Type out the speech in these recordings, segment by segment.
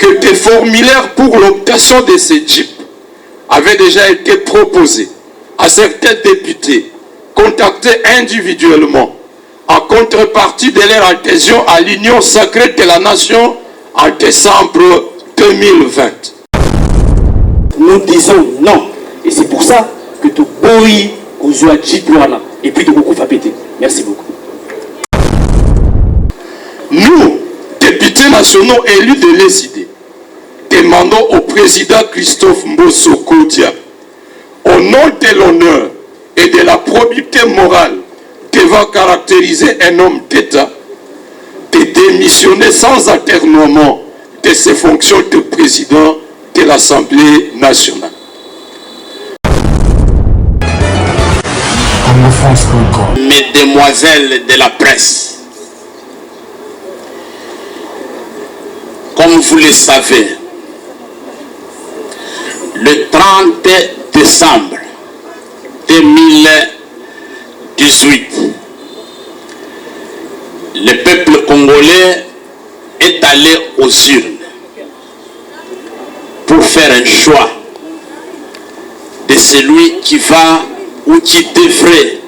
que des formulaires pour l'obtention de ces jeeps avaient déjà été proposés à certains députés contactés individuellement en contrepartie de leur adhésion à l'Union sacrée de la Nation en décembre 2020. Nous disons non. Et c'est pour ça que tout boy Kouzoua Djitouana et puis de beaucoup va péter. Merci beaucoup. Nous, députés nationaux élus de l'ESID, demandons au président Christophe Mbosso Kodia, au nom de l'honneur et de la probité morale devant caractériser un homme d'État, de démissionner sans atermoiement de ses fonctions de président de l'Assemblée nationale. Mesdemoiselles de la presse, comme vous le savez, le 30 décembre 2018, le peuple congolais est allé aux urnes pour faire un choix de celui qui va ou qui devrait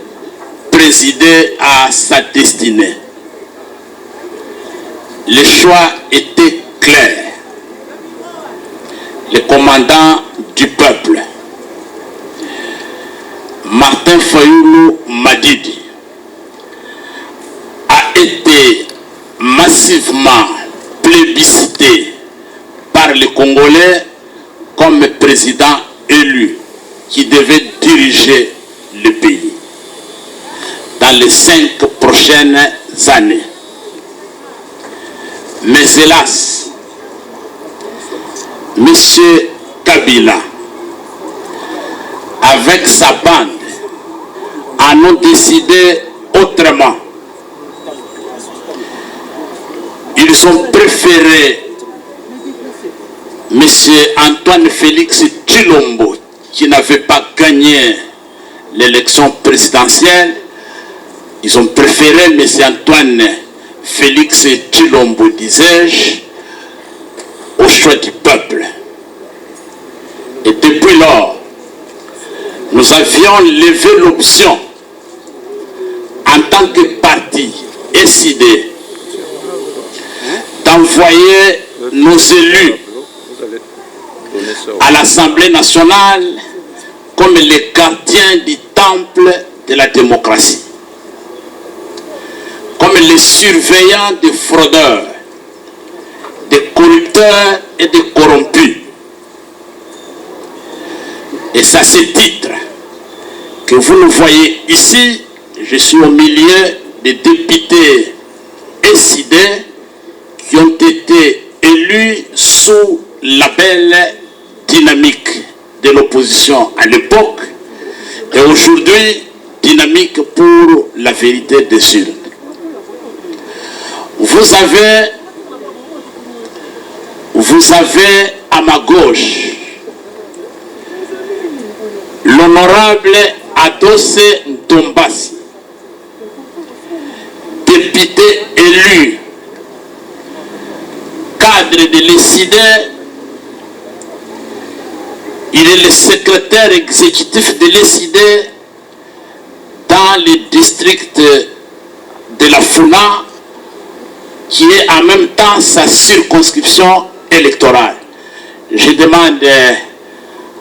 présider à sa destinée. Le choix était clair. Le commandant du peuple, Martin Fayoulou Madidi, a été massivement plébiscité par les Congolais comme président élu qui devait diriger le pays dans les 5 prochaines années. Mais hélas, M. Kabila, avec sa bande, en ont décidé autrement. Ils ont préféré M. Antoine Félix Tshilombo, qui n'avait pas gagné l'élection présidentielle. Ils ont préféré M. Antoine Félix Tshilombo, disais-je, au choix du peuple. Et depuis lors, nous avions levé l'option en tant que parti SID d'envoyer nos élus à l'Assemblée nationale comme les gardiens du temple de la démocratie, comme les surveillants des fraudeurs, des corrupteurs et des corrompus. Et c'est à ce titre que vous le voyez ici, je suis au milieu des députés SID qui ont été élus sous la belle dynamique de l'opposition à l'époque et aujourd'hui dynamique pour la vérité des urnes. Vous avez à ma gauche l'honorable Adossé Ndombasi, député élu, cadre de l'ESID. Il est le secrétaire exécutif de l'ESID dans le district de la Funa, qui est en même temps sa circonscription électorale. Je demande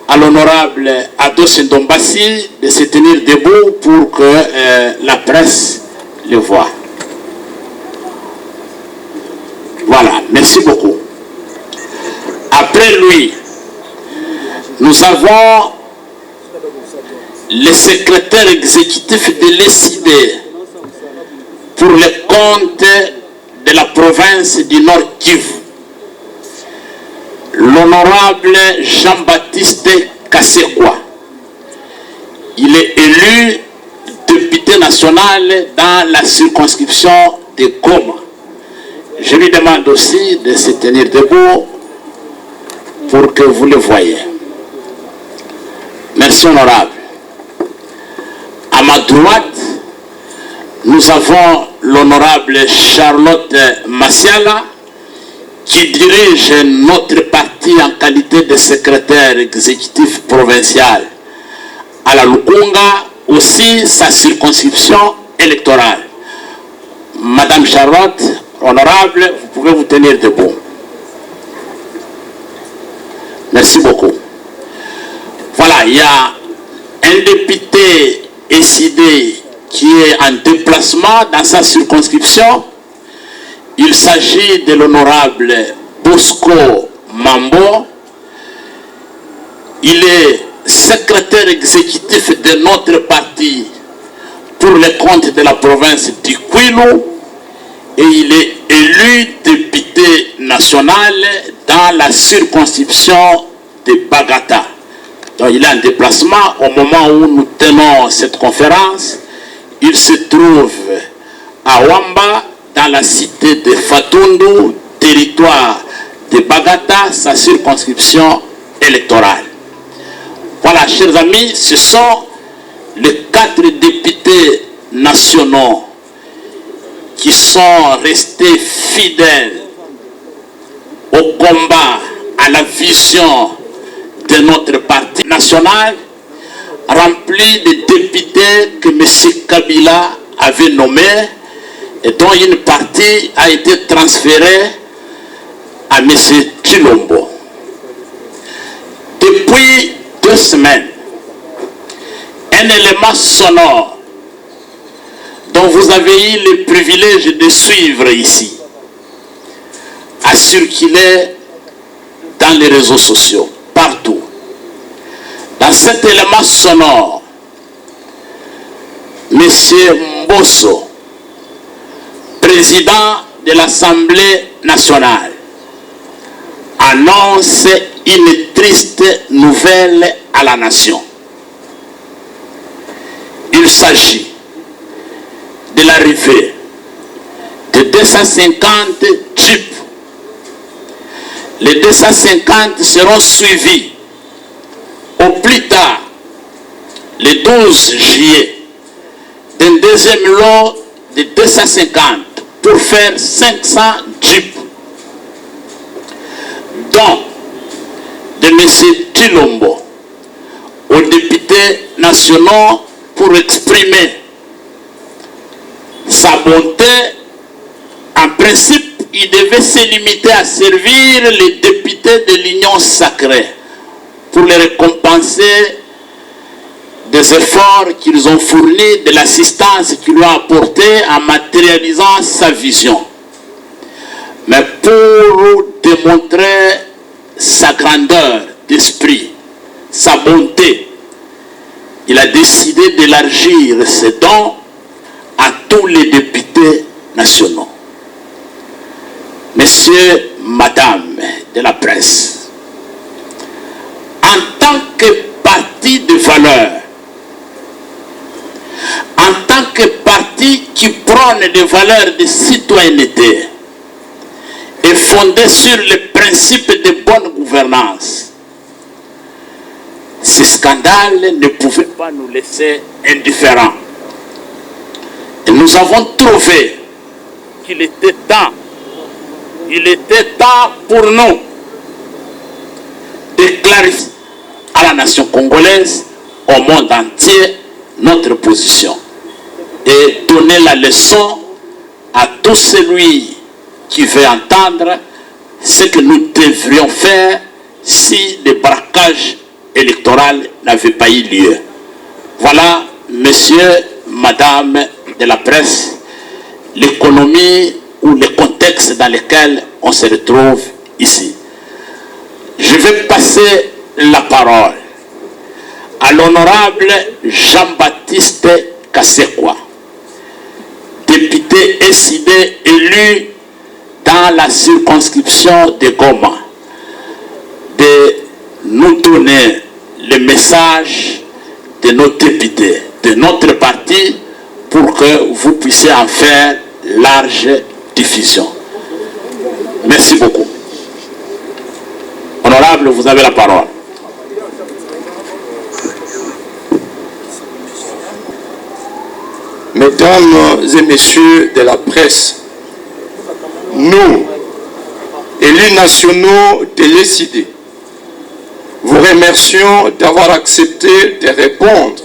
à l'honorable Adossé Ndombasi de se tenir debout pour que la presse le voie. Voilà, merci beaucoup. Après lui, nous avons le secrétaire exécutif de l'ESID pour le compte de la province du Nord Kivu, l'honorable Jean-Baptiste Kassekwa. Il est élu député national dans la circonscription de Goma. Je lui demande aussi de se tenir debout pour que vous le voyez. Merci honorable. À ma droite, nous avons l'honorable Charlotte Massiala, qui dirige notre parti en qualité de secrétaire exécutif provincial à la Lukunga, aussi sa circonscription électorale. Madame Charlotte, honorable, vous pouvez vous tenir debout. Merci beaucoup. Voilà, il y a un député SID qui est en déplacement dans sa circonscription. Il s'agit de l'honorable Bosco Mambo. Il est secrétaire exécutif de notre parti pour les comptes de la province du Kwilu et il est élu député national dans la circonscription de Bagata. Donc il est en déplacement au moment où nous tenons cette conférence. Il se trouve à Wamba, dans la cité de Fatundu, territoire de Bagata, sa circonscription électorale. Voilà, chers amis, ce sont les 4 députés nationaux qui sont restés fidèles au combat, à la vision de notre parti national, rempli de députés que M. Kabila avait nommés et dont une partie a été transférée à M. Chilombo. Depuis 2 semaines, un élément sonore dont vous avez eu le privilège de suivre ici a circulé dans les réseaux sociaux, partout. Dans cet élément sonore, M. Mbosso, président de l'Assemblée nationale, annonce une triste nouvelle à la nation. Il s'agit de l'arrivée de 250 jeeps. Les 250 seront suivis au plus tard, le 12 juillet, d'un deuxième lot de 250 pour faire 500 jeeps, dont de M. Chilombo aux députés nationaux pour exprimer sa bonté. En principe, il devait se limiter à servir les députés de l'Union sacrée pour les récompenser des efforts qu'ils ont fournis, de l'assistance qu'ils lui ont apportée en matérialisant sa vision. Mais pour démontrer sa grandeur d'esprit, sa bonté, il a décidé d'élargir ses dons à tous les députés nationaux. Messieurs, madame de la presse, en tant que parti de valeur, en tant que parti qui prône des valeurs de citoyenneté et fondé sur les principes de bonne gouvernance, ce scandale ne pouvait pas nous laisser indifférents. Et nous avons trouvé qu'il était temps pour nous de clarifier à la nation congolaise, au monde entier, notre position et donner la leçon à tout celui qui veut entendre ce que nous devrions faire si le braquage électoral n'avait pas eu lieu. Voilà, messieurs, madame de la presse, l'économie ou le contexte dans lequel on se retrouve ici. Je vais passer la parole à l'honorable Jean-Baptiste Kasekwa, député SID élu dans la circonscription de Goma, de nous donner le message de nos députés, de notre parti, pour que vous puissiez en faire large diffusion. Merci beaucoup. Honorable, vous avez la parole. Mesdames et messieurs de la presse, nous, élus nationaux de l'ESID, vous remercions d'avoir accepté de répondre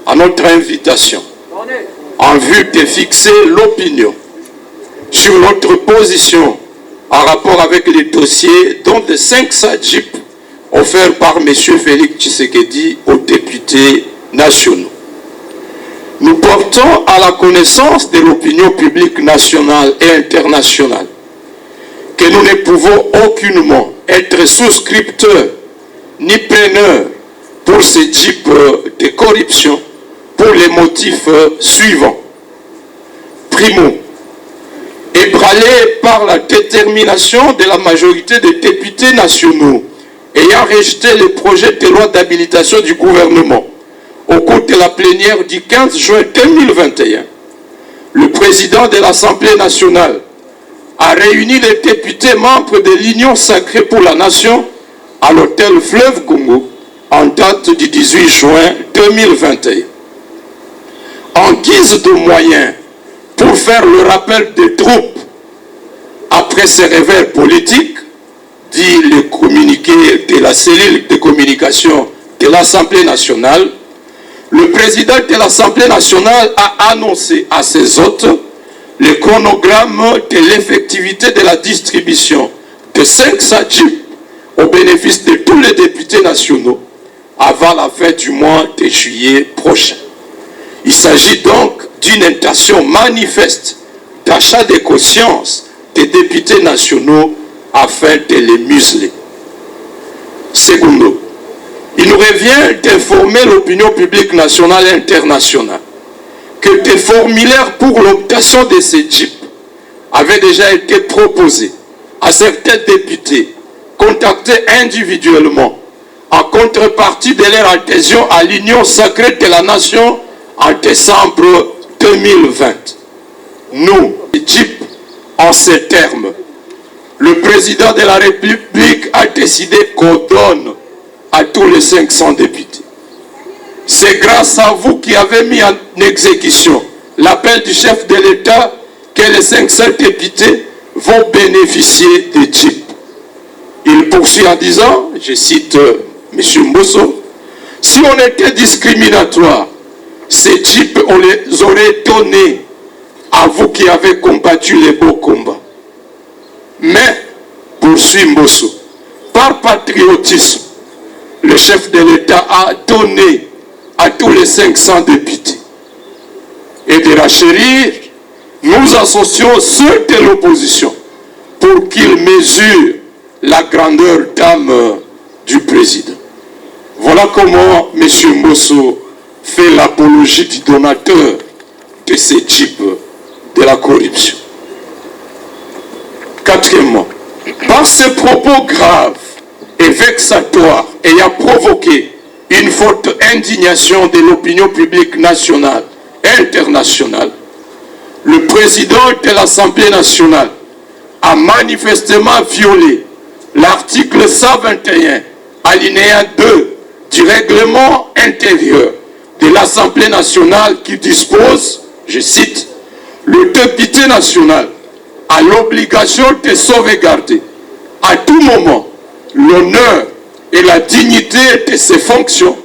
à notre invitation en vue de fixer l'opinion sur notre position en rapport avec les dossiers dont de 500 jeeps offerts par M. Félix Tshisekedi aux députés nationaux. Nous portons à la connaissance de l'opinion publique nationale et internationale que nous ne pouvons aucunement être souscripteurs ni preneurs pour ces jeeps de corruption pour les motifs suivants. Primo, ébranlé par la détermination de la majorité des députés nationaux ayant rejeté le projet de loi d'habilitation du gouvernement au cours de la plénière du 15 juin 2021, le président de l'Assemblée nationale a réuni les députés membres de l'Union sacrée pour la nation à l'hôtel Fleuve Congo en date du 18 juin 2021. En guise de moyens pour faire le rappel des troupes après ces réveils politiques, dit le communiqué de la cellule de communication de l'Assemblée nationale, le président de l'Assemblée nationale a annoncé à ses hôtes le chronogramme de l'effectivité de la distribution de 500 jeeps au bénéfice de tous les députés nationaux avant la fin du mois de juillet prochain. Il s'agit donc d'une intention manifeste d'achat de conscience des députés nationaux afin de les museler. Secondo, il nous revient d'informer l'opinion publique nationale et internationale que des formulaires pour l'obtention de ces jeeps avaient déjà été proposés à certains députés contactés individuellement en contrepartie de leur adhésion à l'Union sacrée de la nation en décembre 2020. Nous, les jeeps, en ces termes, le président de la République a décidé qu'on donne à tous les 500 députés. C'est grâce à vous qui avez mis en exécution l'appel du chef de l'État que les 500 députés vont bénéficier des jeeps. Il poursuit en disant, je cite M. Mbosso, si on était discriminatoire, ces jeeps, on les aurait donnés à vous qui avez combattu les beaux combats. Mais, poursuit Mbosso, par patriotisme, le chef de l'État a donné à tous les 500 députés. Et de rachérir, nous associons ceux de l'opposition pour qu'ils mesurent la grandeur d'âme du président. Voilà comment M. Mbosso fait l'apologie du donateur de ces jeeps de la corruption. Quatrièmement, par ces propos graves et vexatoires ayant provoqué une forte indignation de l'opinion publique nationale et internationale, le président de l'Assemblée nationale a manifestement violé l'article 121, alinéa 2 du règlement intérieur de l'Assemblée nationale qui dispose, je cite, le député national a l'obligation de sauvegarder à tout moment l'honneur et la dignité de ses fonctions,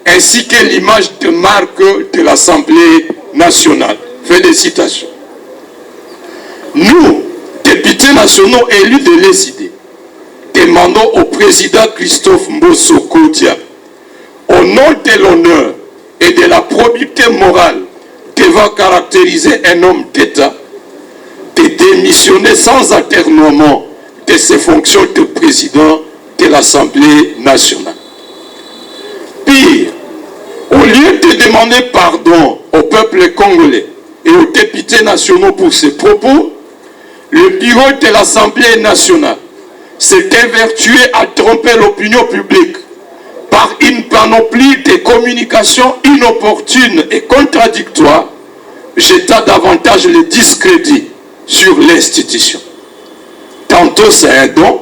ainsi que l'image de marque de l'Assemblée nationale. Fin de citation. Nous, députés nationaux élus de l'ESID, demandons au président Christophe Mbosso Kodia, au nom de l'honneur et de la probité morale devant caractériser un homme d'État, de démissionner sans atermoiement de ses fonctions de président de l'Assemblée nationale. Pire, au lieu de demander pardon au peuple congolais et aux députés nationaux pour ses propos, le bureau de l'Assemblée nationale s'est évertué à tromper l'opinion publique par une panoplie de communications inopportunes et contradictoires, jetant davantage le discrédit sur l'institution. Tantôt c'est un don,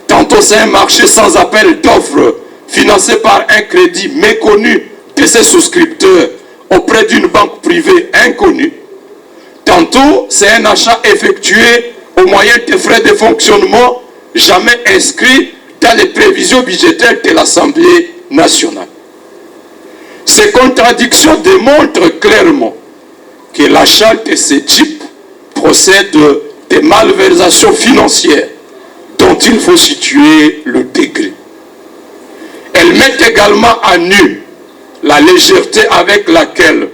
tantôt c'est un marché sans appel d'offres financé par un crédit méconnu de ses souscripteurs auprès d'une banque privée inconnue. Tantôt c'est un achat effectué au moyen des frais de fonctionnement jamais inscrits dans les prévisions budgétaires de l'Assemblée nationale. Ces contradictions démontrent clairement que l'achat de ces jeeps procède des malversations financières dont il faut situer le degré. Elles mettent également à nu la légèreté avec laquelle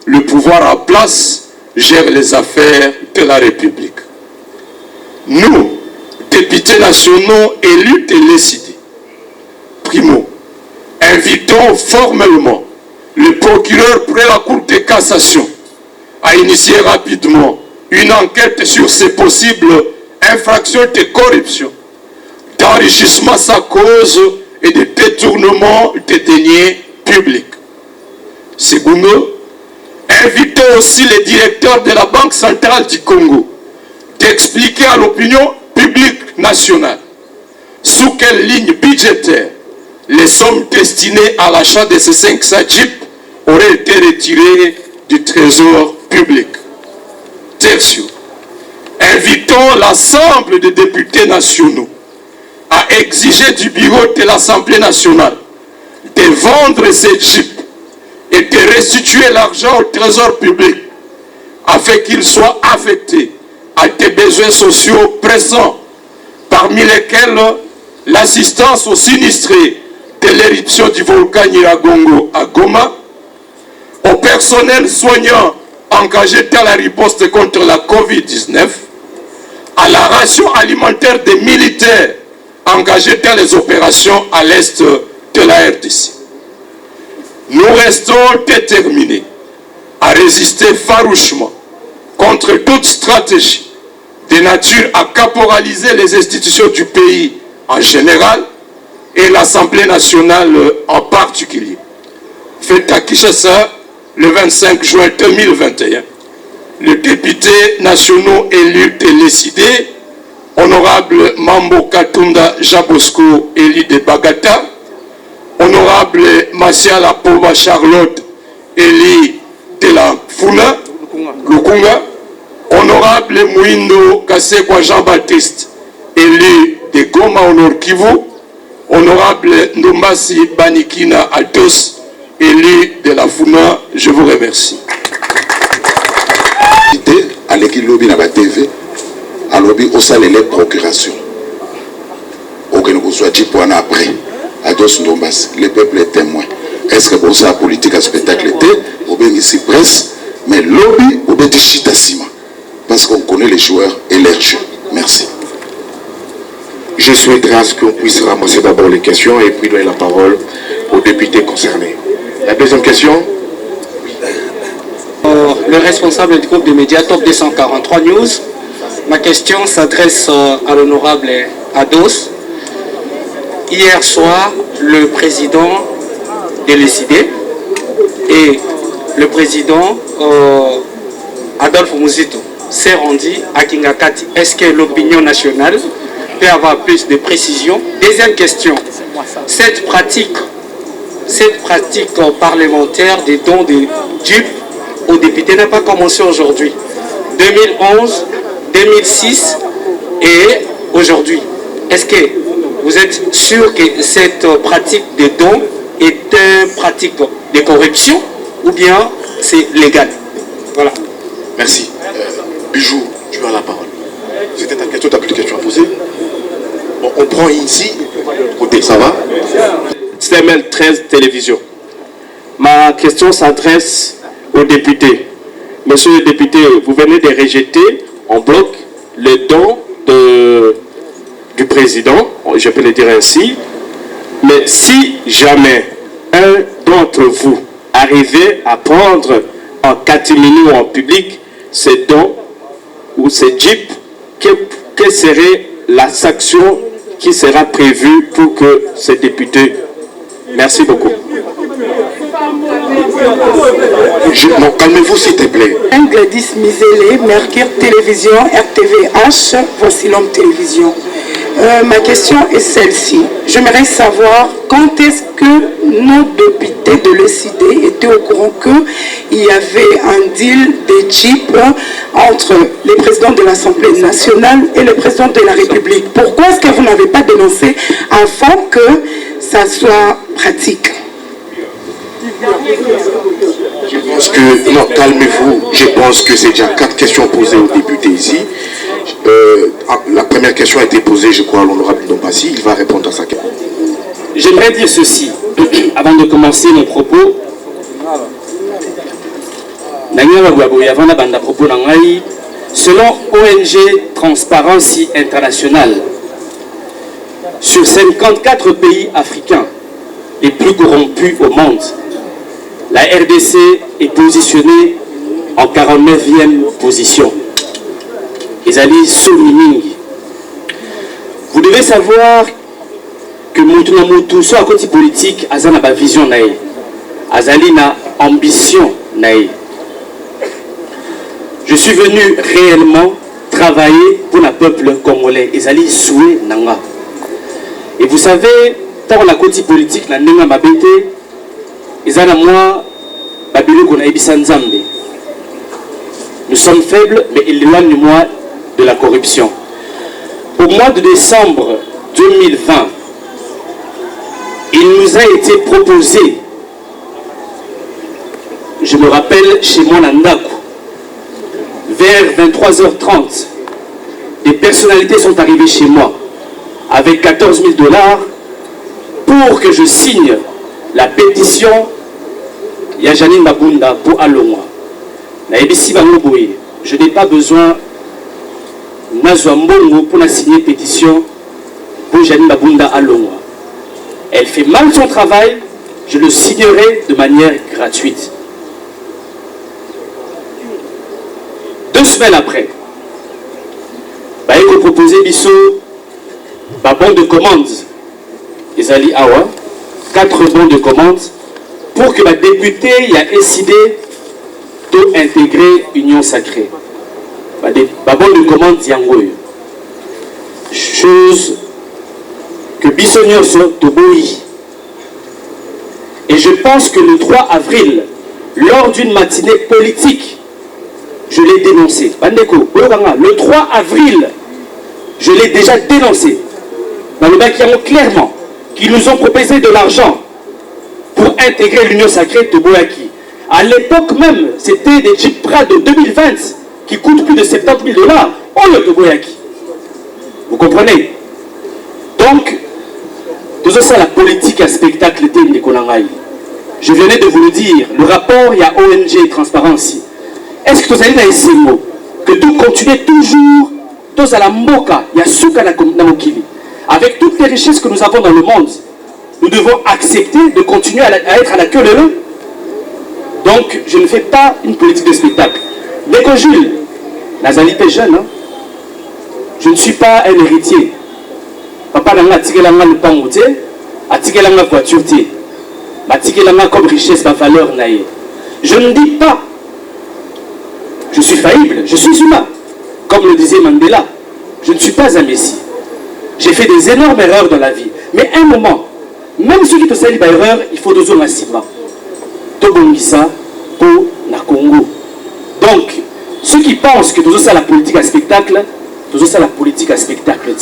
le pouvoir en place gère les affaires de la République. Nous, députés nationaux élus de l'ECD, primo, invitons formellement le procureur près la Cour de cassation à initier rapidement une enquête sur ces possibles infractions de corruption, d'enrichissement sans cause et de détournement des deniers publics. Segundo, invitons aussi les directeurs de la Banque centrale du Congo d'expliquer à l'opinion publique nationale sous quelle ligne budgétaire les sommes destinées à l'achat de ces 500 jeeps auraient été retirées du trésor public. Tertio, invitons l'ensemble des députés nationaux à exiger du bureau de l'Assemblée nationale de vendre ces jeeps et de restituer l'argent au trésor public afin qu'il soit affecté à des besoins sociaux pressants, parmi lesquels l'assistance aux sinistrés de l'éruption du volcan Nyiragongo à Goma, au personnel soignant engagé dans la riposte contre la COVID-19, à la ration alimentaire des militaires engagés dans les opérations à l'est de la RDC. Nous restons déterminés à résister farouchement contre toute stratégie de nature à caporaliser les institutions du pays en général et l'Assemblée nationale en particulier. Fait à Kinshasa le 25 juin 2021, les députés nationaux élus de l'ECD, honorable Mambo Katunda Jabosco, élu de Bagata, honorable Masiala Pova Charlotte, élu de la Funa, Lukunga, honorable Mouindo Kasekwa Jean-Baptiste, élu de Goma au Nord Kivu, honorable Ndombasi Banikina Atos, élu de la Funa, je vous remercie. À l'équipe lobby na TV, à lobby au salle les procurations. Aucun que soit dit pour un après. Ados Ndombas, le peuple est témoin. Est-ce que pour ça la politique à spectacle était, ou bien ici presse, mais lobby ou bien chita sima, parce qu'on connaît les joueurs et leurs jeux. Merci. Je souhaiterais à ce qu'on puisse ramasser d'abord les questions et puis donner la parole aux députés concernés. La deuxième question. Le responsable du groupe de médias Top 243 News. Ma question s'adresse à l'honorable Ados. Hier soir, le président de l'ECD et le président Adolphe Muzito s'est rendu à Kingakati. Est-ce que l'opinion nationale peut avoir plus de précision? Deuxième question, cette pratique parlementaire des dons de jeeps aux députés n'a pas commencé aujourd'hui. 2011, 2006 et aujourd'hui. Est-ce que vous êtes sûr que cette pratique de dons est une pratique de corruption ou bien c'est légal? Voilà. Merci. Bijou, tu as la parole. C'était ta question, tu as plus de questions à poser. Bon, on prend ici, côté, ça va? CML 13 Télévision. Ma question s'adresse aux députés. Monsieur le député, vous venez de rejeter en bloc les dons du président, je peux le dire ainsi, mais si jamais un d'entre vous arrivait à prendre en catimini ou en public ces dons ou ces jeeps, quelle serait la sanction qui sera prévue pour que ces députés... Merci beaucoup. Non, calmez-vous s'il te plaît. Gladys Misele, Mercure Télévision, RTVH, voici l'homme télévision. Ma question est celle-ci. J'aimerais savoir quand est-ce que nos députés de l'ECD étaient au courant qu'il y avait un deal de jeep entre les présidents de l'Assemblée nationale et le président de la République. Pourquoi est-ce que vous n'avez pas dénoncé avant que ça soit pratique? Je pense que, non, calmez-vous, je pense que c'est déjà 4 questions posées aux députés ici. La première question a été posée, je crois, à l'honorable Ndombassi, il va répondre à sa question. J'aimerais dire ceci, avant de commencer mon propos. Selon ONG Transparency International, sur 54 pays africains les plus corrompus au monde, la RDC est positionnée en 49e position. Ezali Sominingi. Vous devez savoir que Moutou, soit à côté politique, Azana ba vision naïe, Azali na ambition naïe. Je suis venu réellement travailler pour le peuple congolais. Ezali soué nanga. Et vous savez, tant la côté politique, la nenga mabete, Ezana moi, Babilo kona ebisa nzambe. Nous sommes faibles, mais éloigne-moi de la corruption. Au mois de décembre 2020, il nous a été proposé, je me rappelle chez moi Nandaku, vers 23h30, des personnalités sont arrivées chez moi avec 14 000 $ pour que je signe la pétition Yajanine Mabunda pour Alongwa. Je n'ai pas besoin pour signer pétition pour Janine Mabunda Alongwa. Elle fait mal son travail, je le signerai de manière gratuite. 2 semaines après, il a proposé Bissot bon de commande. Ezali Awa, 4 bons de commande pour que la députée ait décidé d'intégrer Union Sacrée. Bon de commande Yangoy. Chose que Bissot Nyonso Toboyi. Et je pense que le 3 avril, lors d'une matinée politique, je l'ai dénoncé. Le 3 avril, je l'ai déjà dénoncé. Dans le Bakiamo, clairement, qu'ils nous ont proposé de l'argent pour intégrer l'Union Sacrée de Boyaki. À l'époque même, c'était des Jeep Prado de 2020 qui coûtent plus de 70 000 $. Oh, le Boyaki. Vous comprenez? Donc, tout ça, la politique à spectacle était une économie. Je venais de vous le dire, le rapport, il y a ONG Transparency. Est-ce que vous allez dans ces mots que tout continue toujours, tous à la moka, il y a souka na mokili. Avec toutes les richesses que nous avons dans le monde, nous devons accepter de continuer à être à la queue de l'eau. Donc, je ne fais pas une politique de spectacle. Dès que Jules, Nazali est jeune, hein? Je ne suis pas un héritier. Papa n'a tiré la main le pangouté, a tiré la main voiture, a tiré la main comme richesse, ma valeur naïe. Je ne dis pas, je suis faillible, je suis humain. Comme le disait Mandela, je ne suis pas un messie. J'ai fait des énormes erreurs dans la vie. Mais à un moment, même ceux qui te salissent par erreur, il faut deux hommes à Siba. Tobongisa pour la Congo. Donc, ceux qui pensent que tout ça la politique à spectacle, tout ça la politique à spectacle,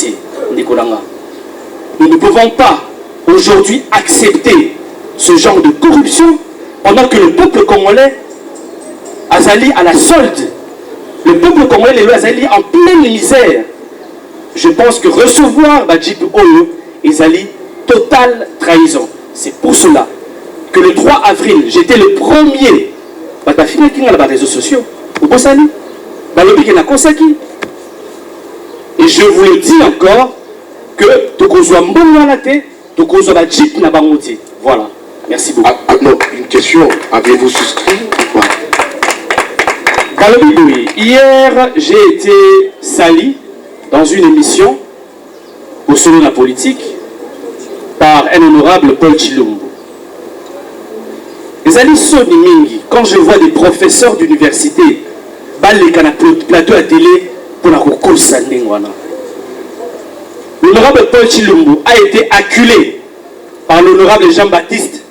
nous ne pouvons pas aujourd'hui accepter ce genre de corruption pendant que le peuple congolais Azali à la solde. Le peuple congolais est Azali en pleine misère. Je pense que recevoir Badjip Oyo Azali, totale trahison. C'est pour cela que le 3 avril, j'étais le premier. Dans les réseaux sociaux. Et je vous le dis encore que voilà. Merci beaucoup. Non, une question. Avez-vous souscrit ou pas? Hier, j'ai été sali dans une émission au Salon de la politique par un honorable Paul Chilombo. Les alliés Soni Mingi, quand je vois des professeurs d'université, plateau à télé pour la recours l'honorable Paul Chilombo a été acculé par l'honorable Jean-Baptiste.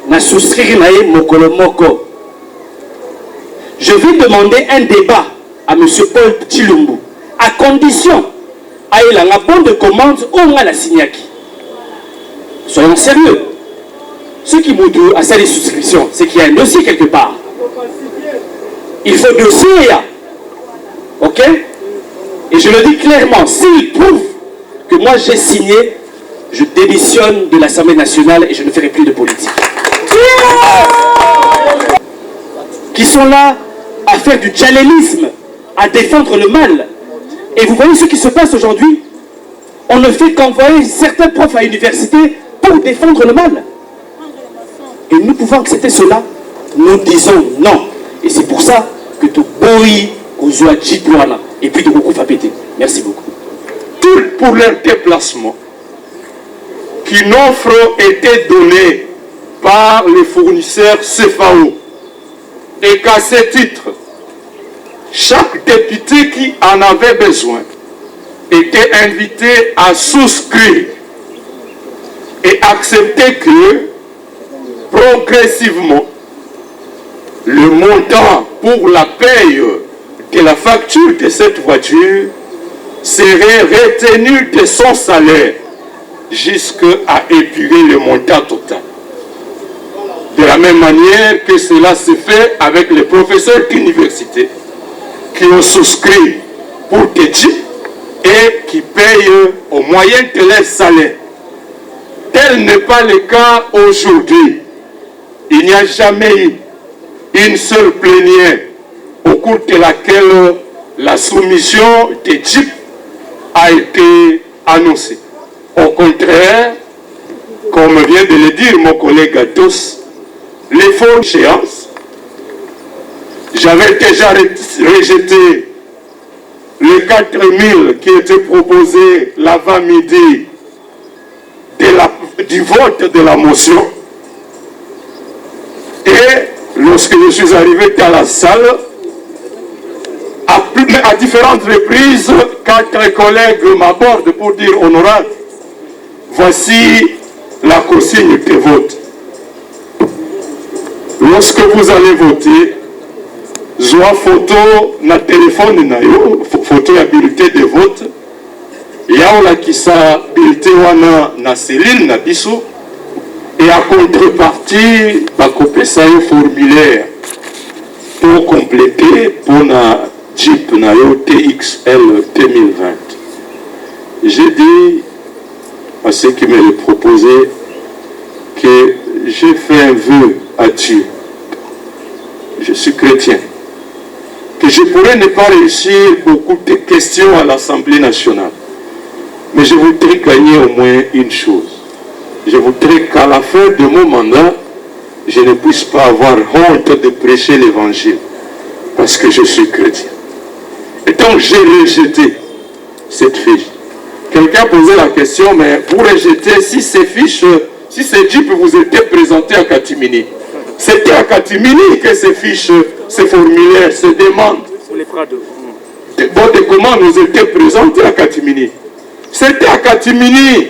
na souscrire nae mokolo moko. Je vais demander un débat à M. Paul Tshilumbu, à condition à la bonne de commande au moins la signaki. Soyons sérieux. Ceux qui m'ont à ça les souscriptions, c'est qu'il y a un dossier quelque part. Il faut dossier. Ok? Et je le dis clairement, s'il prouve que moi j'ai signé, je démissionne de l'Assemblée nationale et je ne ferai plus de politique. Qui sont là à faire du djihadisme, à défendre le mal. Et vous voyez ce qui se passe aujourd'hui. On ne fait qu'envoyer certains profs à l'université pour défendre le mal. Et nous pouvons accepter cela. Nous disons non. Et c'est pour ça que tout boui, et puis de beaucoup va péter. Merci beaucoup. Tout pour leur déplacement, qu'une offre était donnée par les fournisseurs CFAO et qu'à ce titre, chaque député qui en avait besoin était invité à souscrire et accepter que progressivement le montant pour la paye de la facture de cette voiture serait retenu de son salaire jusqu'à épurer le montant total. De la même manière que cela se fait avec les professeurs d'université qui ont souscrit pour des jeeps et qui payent au moyen de leur salaire. Tel n'est pas le cas aujourd'hui. Il n'y a jamais eu une seule plénière au cours de laquelle la soumission des jeeps a été annoncée. Au contraire, comme vient de le dire mon collègue Atos, les fausses échéances, j'avais déjà rejeté les 4000 qui étaient proposés l'avant-midi du vote de la motion. Et lorsque je suis arrivé dans la salle, à différentes reprises, 4 collègues m'abordent pour dire honorable, voici la consigne de vote. Lorsque vous allez voter, zoa photo na téléphone na yo, photo ya bulletin de vote, ya olakisa bulletin wana na cellule na biso, et à contrepartie, bakopesa yo formulaire pour compléter pour na Jeep na yo TXL 2020. J'ai dit à ceux qui me le proposaient que j'ai fait un vœu à Dieu. Je suis chrétien. Que je pourrais ne pas réussir beaucoup de questions à l'Assemblée nationale. Mais je voudrais gagner au moins une chose. Je voudrais qu'à la fin de mon mandat, je ne puisse pas avoir honte de prêcher l'évangile. Parce que je suis chrétien. Et donc j'ai rejeté cette fiche. Quelqu'un posait la question, mais vous rejetez si ces fiches, si ces jeeps vous étaient présentés à Katimini. C'était à Katimini que ces fiches, ces formulaires, ces demandes de commande nous étaient présentées à Katimini. C'était à Katimini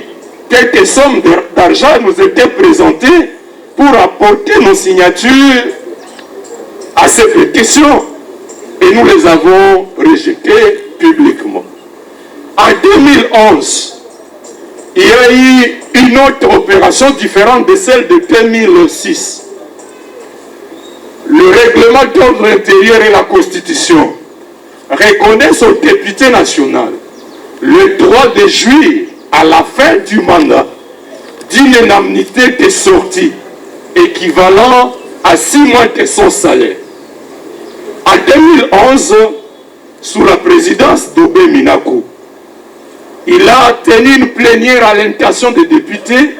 quelques sommes d'argent nous étaient présentées pour apporter nos signatures à ces pétitions. Et nous les avons rejetées publiquement. En 2011, il y a eu une autre opération différente de celle de 2006. Le règlement d'ordre intérieur et la Constitution reconnaissent au député national le droit de jouir à la fin du mandat d'une indemnité de sortie équivalent à 6 mois de son salaire. En 2011, sous la présidence d'Obé Minakou, il a tenu une plénière à l'intention des députés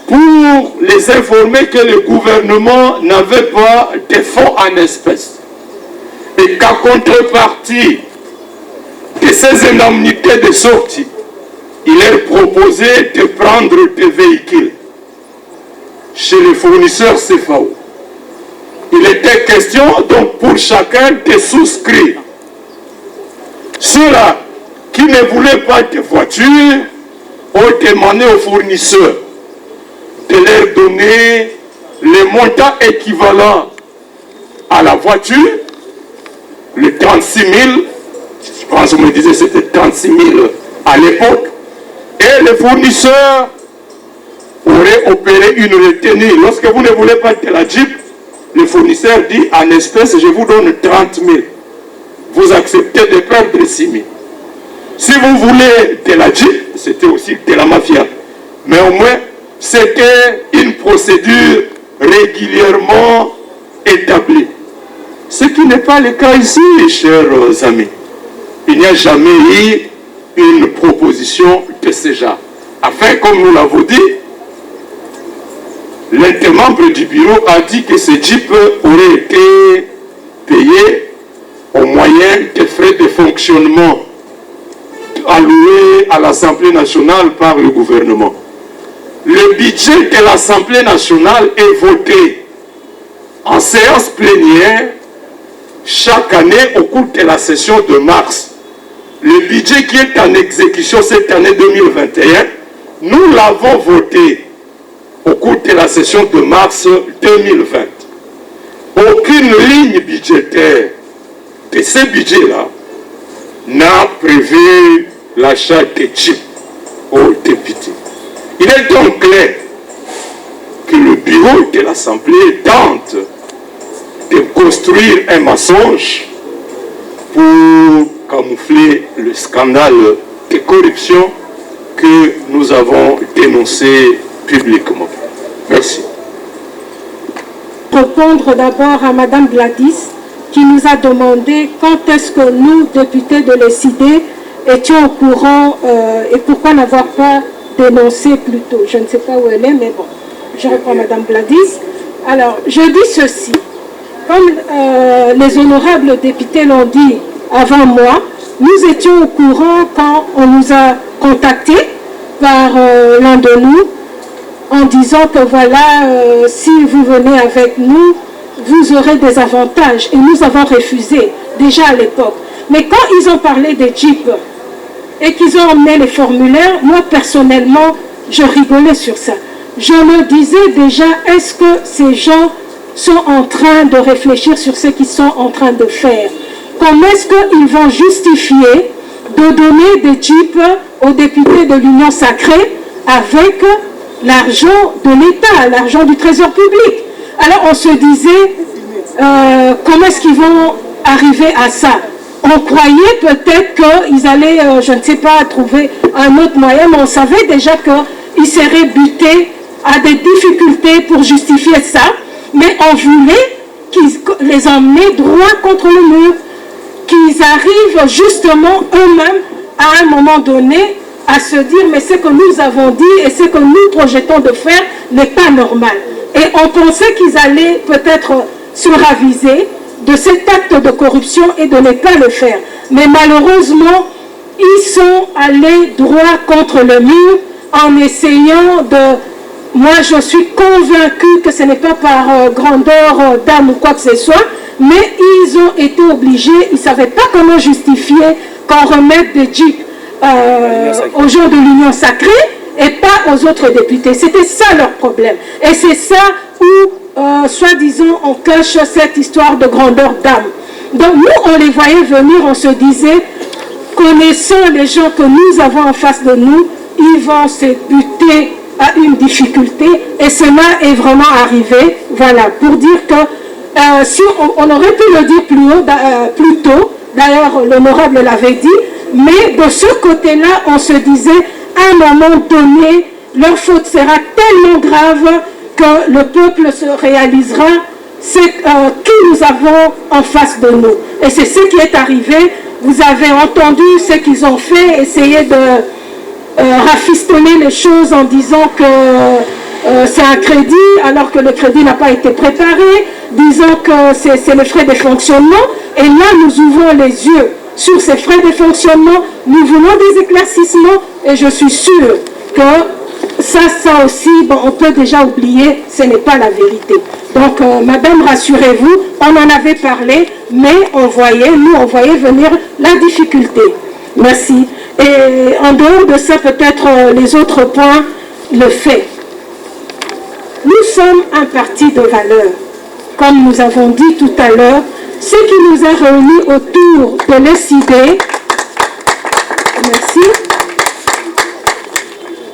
pour les informer que le gouvernement n'avait pas de fonds en espèces et qu'à contrepartie de ces indemnités de sortie, il leur proposait de prendre des véhicules chez les fournisseurs CFAO. Il était question donc pour chacun de souscrire. Ceux-là qui ne voulaient pas de voiture ont demandé aux fournisseurs de leur donner le montant équivalent à la voiture, le 36 000, je pense que vous me disiez c'était 36 000 à l'époque, et le fournisseur aurait opéré une retenue. Lorsque vous ne voulez pas de la Jeep, le fournisseur dit en espèces, je vous donne 30 000. Vous acceptez de perdre 6 000. Si vous voulez de la Jeep, c'était aussi de la mafia. Mais au moins, c'était une procédure régulièrement établie. Ce qui n'est pas le cas ici, chers amis. Il n'y a jamais eu une proposition de ce genre. Enfin, comme nous l'avons dit, l'un des membres du bureau a dit que ce Jeep aurait été payé au moyen des frais de fonctionnement alloués à l'Assemblée nationale par le gouvernement. Le budget de l'Assemblée nationale est voté en séance plénière chaque année au cours de la session de mars. Le budget qui est en exécution cette année 2021, nous l'avons voté au cours de la session de mars 2020. Aucune ligne budgétaire de ce budget-là n'a prévu l'achat de Jeep aux députés. Il est donc clair que le bureau de l'Assemblée tente de construire un mensonge pour camoufler le scandale de corruption que nous avons dénoncé publiquement. Merci. Répondre d'abord à Mme Gladys qui nous a demandé quand est-ce que nous, députés de l'ESID, étions au courant et pourquoi n'avoir pas dénoncé plus tôt. Je ne sais pas où elle est, mais bon, je reprends Mme Gladys. Alors, je dis ceci. Comme les honorables députés l'ont dit avant moi, nous étions au courant quand on nous a contactés par l'un de nous en disant que voilà, si vous venez avec nous, vous aurez des avantages. Et nous avons refusé, déjà à l'époque. Mais quand ils ont parlé des Jeeps et qu'ils ont emmené les formulaires, moi personnellement, je rigolais sur ça. Je me disais déjà, est-ce que ces gens sont en train de réfléchir sur ce qu'ils sont en train de faire? Comment est-ce qu'ils vont justifier de donner des Jeeps aux députés de l'Union sacrée avec l'argent de l'État, l'argent du Trésor public? Alors on se disait, comment est-ce qu'ils vont arriver à ça? On croyait peut-être qu'ils allaient, je ne sais pas, trouver un autre moyen, mais on savait déjà qu'ils seraient butés à des difficultés pour justifier ça, mais on voulait qu'ils les emmenaient droit contre le mur, qu'ils arrivent justement eux-mêmes à un moment donné à se dire, mais ce que nous avons dit et ce que nous projetons de faire n'est pas normal. Et on pensait qu'ils allaient peut-être se raviser de cet acte de corruption et de ne pas le faire. Mais malheureusement, ils sont allés droit contre le mur en essayant de... Moi, je suis convaincue que ce n'est pas par grandeur d'âme ou quoi que ce soit, mais ils ont été obligés, ils ne savaient pas comment justifier qu'on remette des Jeeps aux gens de l'Union sacrée et pas aux autres députés. C'était ça leur problème. Et c'est ça où, soi-disant, on cache cette histoire de grandeur d'âme. Donc nous, on les voyait venir, on se disait, connaissant les gens que nous avons en face de nous, ils vont se buter à une difficulté. Et cela est vraiment arrivé, voilà, pour dire que si on aurait pu le dire plus tôt, d'ailleurs l'honorable l'avait dit, mais de ce côté-là, on se disait, à un moment donné, leur faute sera tellement grave que le peuple se réalisera qui nous avons en face de nous. Et c'est ce qui est arrivé. Vous avez entendu ce qu'ils ont fait, essayer de rafistoler les choses en disant que c'est un crédit, alors que le crédit n'a pas été préparé, disant que c'est le frais de fonctionnement. Et là, nous ouvrons les yeux sur ces frais de fonctionnement. Nous voulons des éclaircissements et je suis sûre que ça aussi, bon, on peut déjà oublier, ce n'est pas la vérité. Donc, madame, rassurez-vous, on en avait parlé, mais on voyait venir la difficulté. Merci. Et en dehors de ça, peut-être les autres points, le fait. Nous sommes un parti de valeurs. Comme nous avons dit tout à l'heure, ce qui nous a réunis autour de l'SID, merci.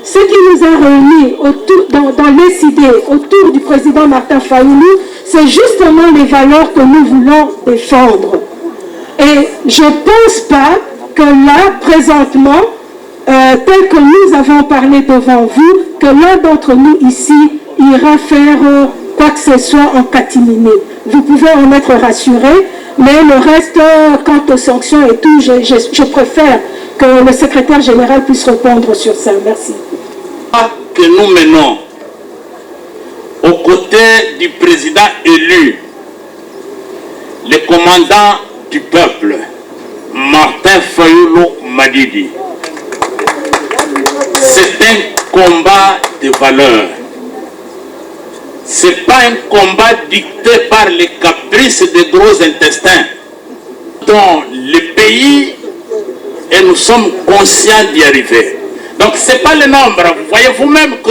Ce qui nous a réunis dans l'SID autour du président Martin Fayoulou, c'est justement les valeurs que nous voulons défendre. Et je ne pense pas que là, présentement, tel que nous avons parlé devant vous, que l'un d'entre nous ici ira faire quoi que ce soit en catimini. Vous pouvez en être rassurés, mais le reste, quant aux sanctions et tout, je préfère que le secrétaire général puisse répondre sur ça. Merci. Que nous menons aux côtés du président élu, le commandant du peuple, Martin Fayoulou Madidi. C'est un combat de valeurs. Ce n'est pas un combat dicté par les caprices des gros intestins dont le pays, et nous sommes conscients d'y arriver. Donc ce n'est pas le nombre. Vous voyez vous-même que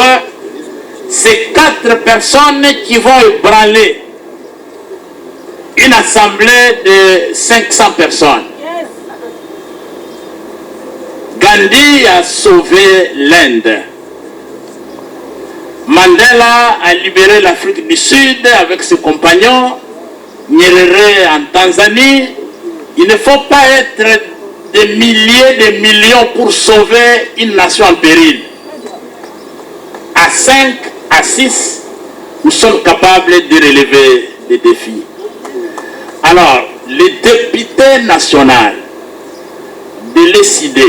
c'est 4 personnes qui vont ébranler une assemblée de 500 personnes. Gandhi a sauvé l'Inde. Mandela a libéré l'Afrique du Sud avec ses compagnons. Nyerere en Tanzanie. Il ne faut pas être des milliers, des millions pour sauver une nation en péril. À 5, à 6, nous sommes capables de relever les défis. Alors, le député national de l'SID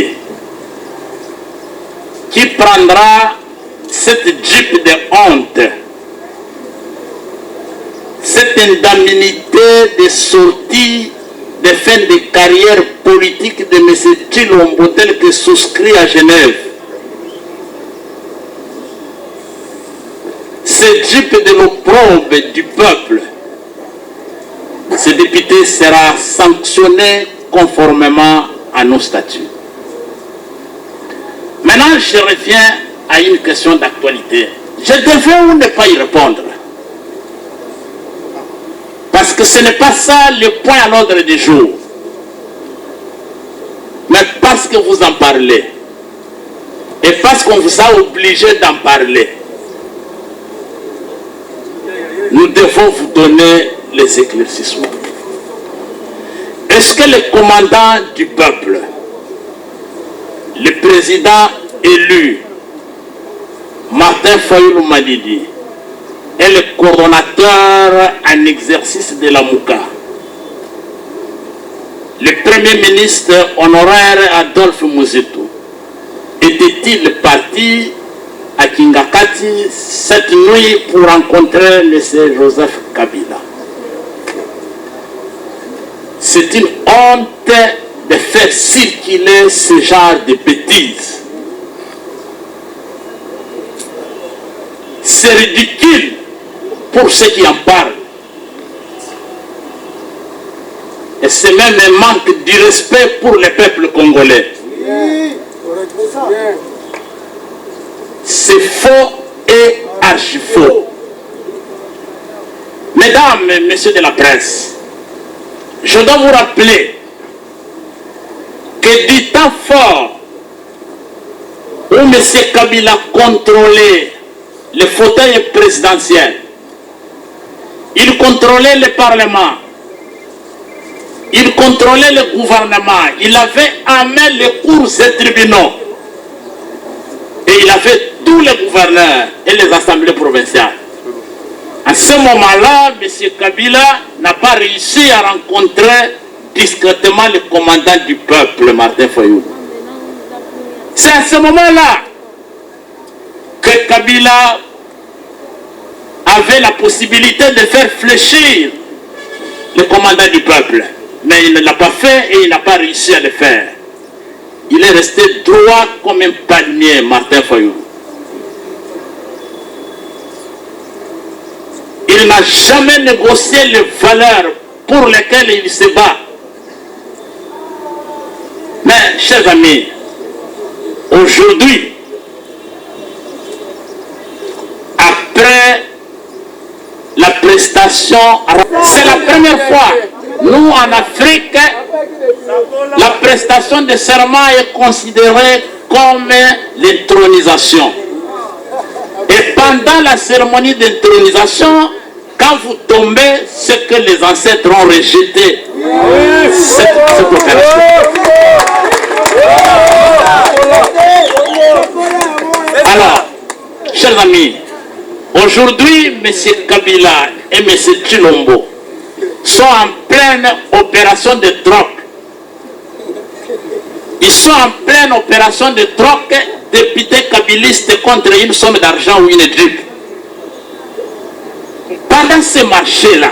qui prendra cette jeep de honte, cette indemnité de sortie de fin de carrière politique de M. Tshilombo tel que souscrit à Genève. Ce jeep de l'opprobre du peuple, ce député sera sanctionné conformément à nos statuts. Maintenant, je reviens à une question d'actualité. Je devais ou ne pas y répondre. Parce que ce n'est pas ça le point à l'ordre du jour. Mais parce que vous en parlez, et parce qu'on vous a obligé d'en parler, nous devons vous donner les éclaircissements. Est-ce que le commandant du peuple, le président élu, Martin Fayoulou Madidi, est le coordonnateur en exercice de la Mouka, le premier ministre honoraire Adolphe Mouzitou, était-il parti à Kingakati cette nuit pour rencontrer M. Joseph Kabila? C'est une honte de faire circuler ce genre de bêtises. C'est ridicule pour ceux qui en parlent. Et c'est même un manque de respect pour le peuple congolais. C'est faux et archi faux. Mesdames et messieurs de la presse, je dois vous rappeler que du temps fort où M. Kabila contrôlait le fauteuil présidentiel, il contrôlait le Parlement, il contrôlait le gouvernement, il avait en main les cours et tribunaux, et il avait tous les gouverneurs et les assemblées provinciales. À ce moment-là, M. Kabila n'a pas réussi à rencontrer discrètement le commandant du peuple, Martin Fayoulou. C'est à ce moment-là que Kabila avait la possibilité de faire fléchir le commandant du peuple. Mais il ne l'a pas fait et il n'a pas réussi à le faire. Il est resté droit comme un palmier, Martin Fayoulou. Il n'a jamais négocié les valeurs pour lesquelles il se bat. Mais, chers amis, aujourd'hui, après prestation. C'est la première fois, nous en Afrique, la prestation de serment est considérée comme l'intronisation. Et pendant la cérémonie d'intronisation, quand vous tombez, c'est que les ancêtres ont rejeté cette opération. Alors, chers amis, aujourd'hui, M. Kabila et M. Tshilombo sont en pleine opération de troc. Ils sont en pleine opération de troc, députés kabilistes contre une somme d'argent ou une jupe. Pendant ce marché-là,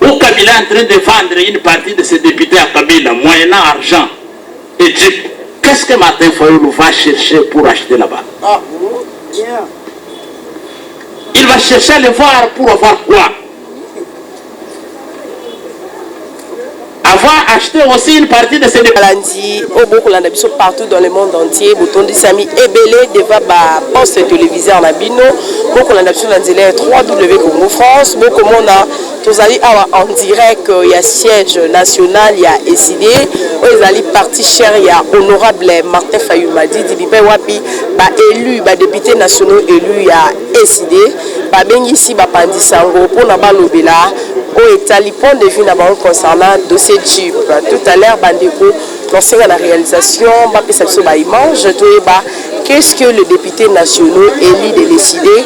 où Kabila est en train de vendre une partie de ses députés à Kabila, moyennant argent et jupe, qu'est-ce que Martin Fayoulou va chercher pour acheter là-bas? Il va chercher à le voir pour avoir quoi? Avoir acheté aussi une partie de ces députés. Partout dans le monde entier, Botondi Sami Ebele devant la poste télévisée en Abino, beaucoup de nations dans 3W Congo France, beaucoup de monde en direct, il y a siège national, il y a SID, ils allaient parti cher, il y a honorable Martin Fayoulou Madi, Wapi, élu, député nationaux élu, il y a SID, ici, Pandisango, pour la balobela, au étalipon de vue concernant dossier Jeep. Tout à l'heure, Bandeko, dans la réalisation, qu'est-ce que le député national élu de décider,